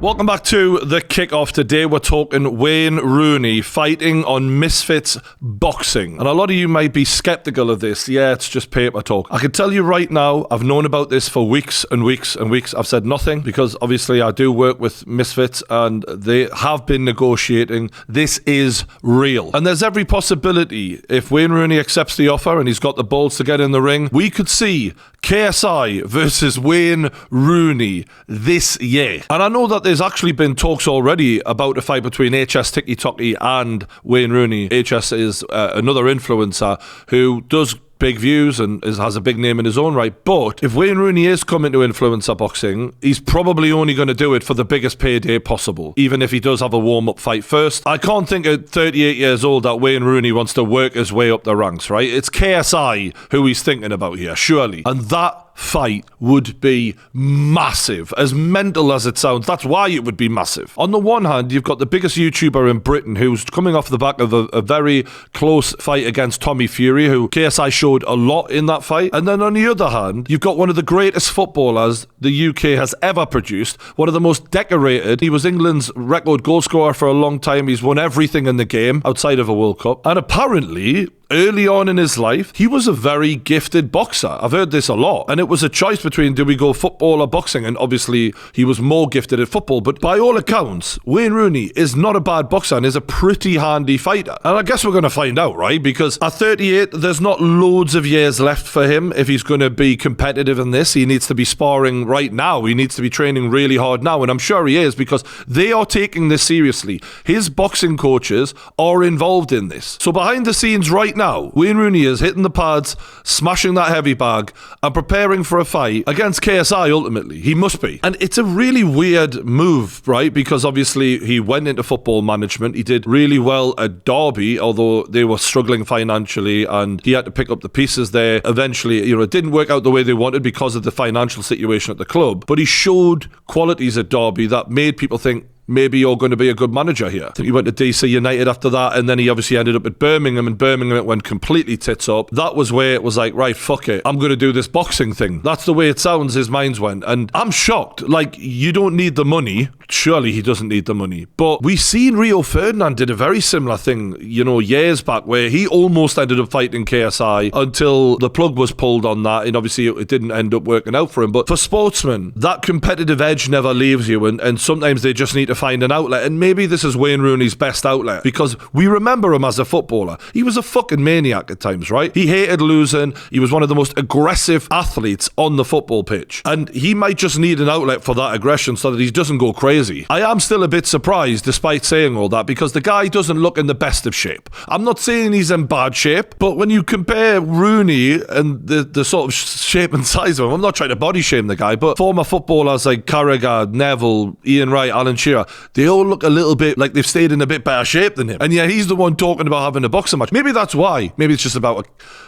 Welcome back to the kickoff. Today we're talking Wayne Rooney fighting on Misfits Boxing. And a lot of you might be skeptical of this. Yeah, it's just paper talk. I can tell you right now, I've known about this for weeks and weeks and weeks. I've said nothing because obviously I do work with Misfits and they have been negotiating. This is real. And there's every possibility if Wayne Rooney accepts the offer and he's got the balls to get in the ring, we could see KSI versus Wayne Rooney this year. And I know that there's actually been talks already about a fight between HS Tiki Toki and Wayne Rooney. HS is another influencer who does big views and has a big name in his own right. But if Wayne Rooney is coming to influencer boxing, he's probably only going to do it for the biggest payday possible, even if he does have a warm-up fight first. I can't think at 38 years old that Wayne Rooney wants to work his way up the ranks, right? It's KSI who he's thinking about here, surely. And that fight would be massive. As mental as it sounds, that's why it would be massive. On the one hand, you've got the biggest YouTuber in Britain who's coming off the back of a very close fight against Tommy Fury, who KSI showed a lot in that fight. And then on the other hand, you've got one of the greatest footballers the UK has ever produced, one of the most decorated. He was England's record goal scorer for a long time. He's won everything in the game outside of a World Cup. And apparently, early on in his life, he was a very gifted boxer. I've heard this a lot. And it was a choice between, do we go football or boxing? And obviously, he was more gifted at football. But by all accounts, Wayne Rooney is not a bad boxer and is a pretty handy fighter. And I guess we're going to find out, right? Because at 38, there's not loads of years left for him. If he's going to be competitive in this, he needs to be sparring right now. He needs to be training really hard now. And I'm sure he is, because they are taking this seriously. His boxing coaches are involved in this. So behind the scenes right now, Wayne Rooney is hitting the pads, smashing that heavy bag, and preparing for a fight against KSI ultimately. He must be. And it's a really weird move, right? Because obviously he went into football management. He did really well at Derby, although they were struggling financially and he had to pick up the pieces there. Eventually, it didn't work out the way they wanted because of the financial situation at the club. But he showed qualities at Derby that made people think, maybe you're going to be a good manager here. I think he went to DC United after that, and then he obviously ended up at Birmingham, and Birmingham it went completely tits up. That was where it was like, right, fuck it, I'm going to do this boxing thing. That's the way it sounds his mind's went, and I'm shocked. Like, you don't need the money. Surely he doesn't need the money. But we seen Rio Ferdinand did a very similar thing, years back, where he almost ended up fighting KSI until the plug was pulled on that, and obviously it didn't end up working out for him. But for sportsmen, that competitive edge never leaves you, and sometimes they just need to find an outlet, and maybe this is Wayne Rooney's best outlet, because we remember him as a footballer. He was a fucking maniac at times, right? He hated losing. He was one of the most aggressive athletes on the football pitch, and he might just need an outlet for that aggression so that he doesn't go crazy. I am still a bit surprised despite saying all that, because the guy doesn't look in the best of shape. I'm not saying he's in bad shape, but when you compare Rooney and the sort of shape and size of him, I'm not trying to body shame the guy, but former footballers like Carragher, Neville, Ian Wright, Alan Shearer, they all look a little bit like they've stayed in a bit better shape than him. And yeah, he's the one talking about having a boxing match. Maybe that's why. Maybe it's just about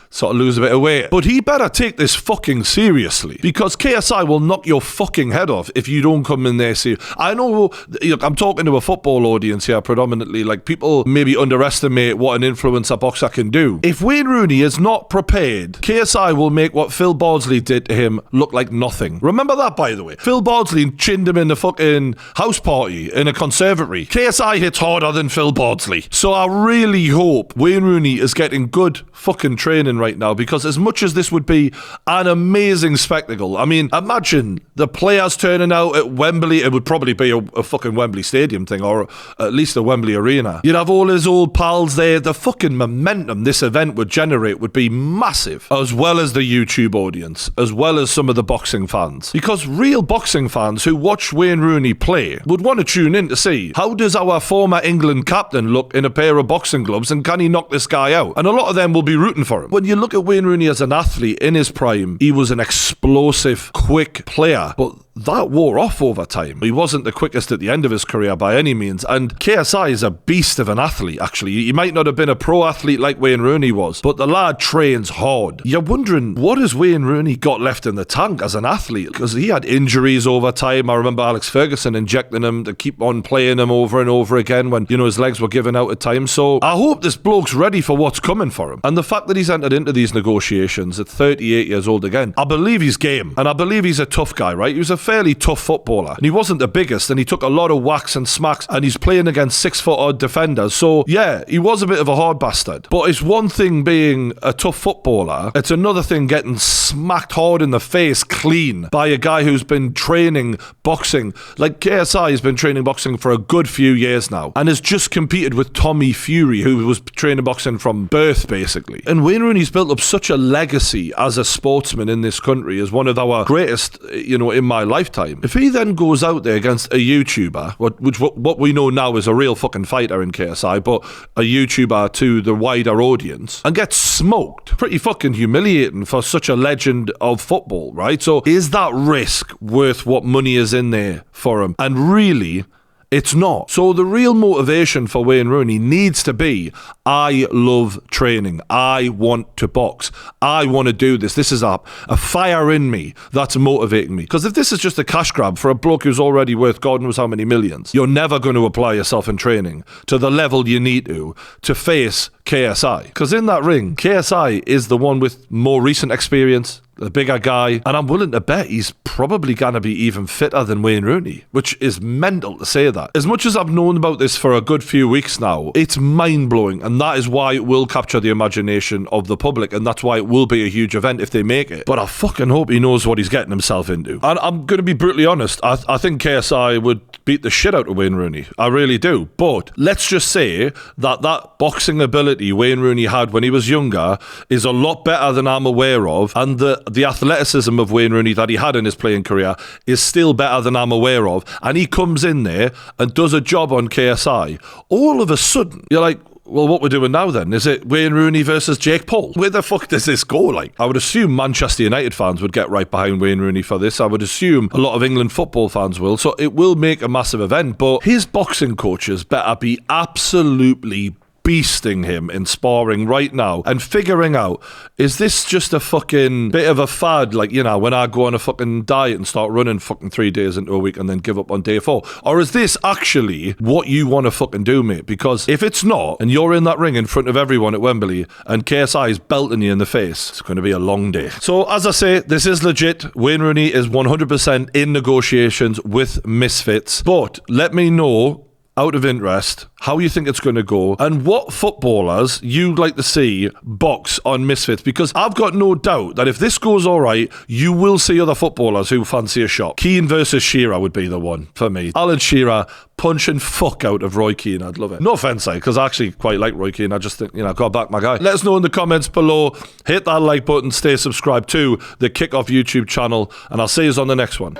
sort of lose a bit of weight. But he better take this fucking seriously, because KSI will knock your fucking head off if you don't come in there serious. I know, I'm talking to a football audience here predominantly. Like, people maybe underestimate what an influencer boxer can do. If Wayne Rooney is not prepared, KSI will make what Phil Bardsley did to him look like nothing. Remember that, by the way. Phil Bardsley chinned him in the fucking house party in a conservatory. KSI hits harder than Phil Bardsley. So I really hope Wayne Rooney is getting good fucking training right now, because as much as this would be an amazing spectacle, I mean, imagine the players turning out at Wembley. It would probably be a fucking Wembley Stadium thing, or at least a Wembley Arena. You'd have all his old pals there. The fucking momentum this event would generate would be massive, as well as the YouTube audience, as well as some of the boxing fans, because real boxing fans who watch Wayne Rooney play would want to tune in to see, how does our former England captain look in a pair of boxing gloves, and can he knock this guy out? And a lot of them will be rooting for him. When you look at Wayne Rooney as an athlete in his prime, he was an explosive, quick player, but that wore off over time. He wasn't the quickest at the end of his career by any means, and KSI is a beast of an athlete, actually. He might not have been a pro athlete like Wayne Rooney was, but the lad trains hard. You're wondering, what has Wayne Rooney got left in the tank as an athlete? Because he had injuries over time. I remember Alex Ferguson injecting him to keep on playing him over and over again when, his legs were giving out at times. So I hope this bloke's ready for what's coming for him. And the fact that he's entered into these negotiations at 38 years old again, I believe he's game, and I believe he's a tough guy, right? He was a fairly tough footballer. And he wasn't the biggest, and he took a lot of whacks and smacks, and he's playing against 6-foot-odd defenders. So, yeah, he was a bit of a hard bastard. But it's one thing being a tough footballer, it's another thing getting smacked hard in the face clean by a guy who's been training boxing. Like, KSI has been training boxing for a good few years now, and has just competed with Tommy Fury, who was training boxing from birth, basically. And Wayne Rooney's built up such a legacy as a sportsman in this country, as one of our greatest, in my lifetime. If he then goes out there against a YouTuber, what we know now is a real fucking fighter in KSI, but a YouTuber to the wider audience, and gets smoked, pretty fucking humiliating for such a legend of football, right? So is that risk worth what money is in there for him? And really, it's not. So the real motivation for Wayne Rooney needs to be, I love training. I want to box. I want to do this. This is a fire in me that's motivating me. Because if this is just a cash grab for a bloke who's already worth God knows how many millions, you're never going to apply yourself in training to the level you need to face KSI. Because in that ring, KSI is the one with more recent experience, the bigger guy, and I'm willing to bet he's probably going to be even fitter than Wayne Rooney, which is mental to say that. As much as I've known about this for a good few weeks now, it's mind-blowing, and that is why it will capture the imagination of the public, and that's why it will be a huge event if they make it. But I fucking hope he knows what he's getting himself into. And I'm going to be brutally honest, I think KSI would beat the shit out of Wayne Rooney. I really do. But let's just say that boxing ability Wayne Rooney had when he was younger is a lot better than I'm aware of, and the athleticism of Wayne Rooney that he had in his playing career is still better than I'm aware of, and he comes in there and does a job on KSI. All of a sudden, you're like, well, what we're doing now then? Is it Wayne Rooney versus Jake Paul? Where the fuck does this go? Like, I would assume Manchester United fans would get right behind Wayne Rooney for this. I would assume a lot of England football fans will. So it will make a massive event, but his boxing coaches better be absolutely beasting him in sparring right now and figuring out, is this just a fucking bit of a fad, like, when I go on a fucking diet and start running fucking 3 days into a week and then give up on day 4? Or is this actually what you want to fucking do, mate? Because if it's not, and you're in that ring in front of everyone at Wembley and KSI is belting you in the face, it's going to be a long day. So as I say, this is legit. Wayne Rooney is 100% in negotiations with Misfits, but let me know, out of interest, how you think it's going to go and what footballers you'd like to see box on Misfits, because I've got no doubt that if this goes all right, you will see other footballers who fancy a shot. Keane versus Shearer would be the one for me. Alan Shearer punching fuck out of Roy Keane. I'd love it. No offense, because I actually quite like Roy Keane. I just think, got back my guy. Let us know in the comments below. Hit that like button, stay subscribed to the Kickoff YouTube channel, and I'll see you on the next one.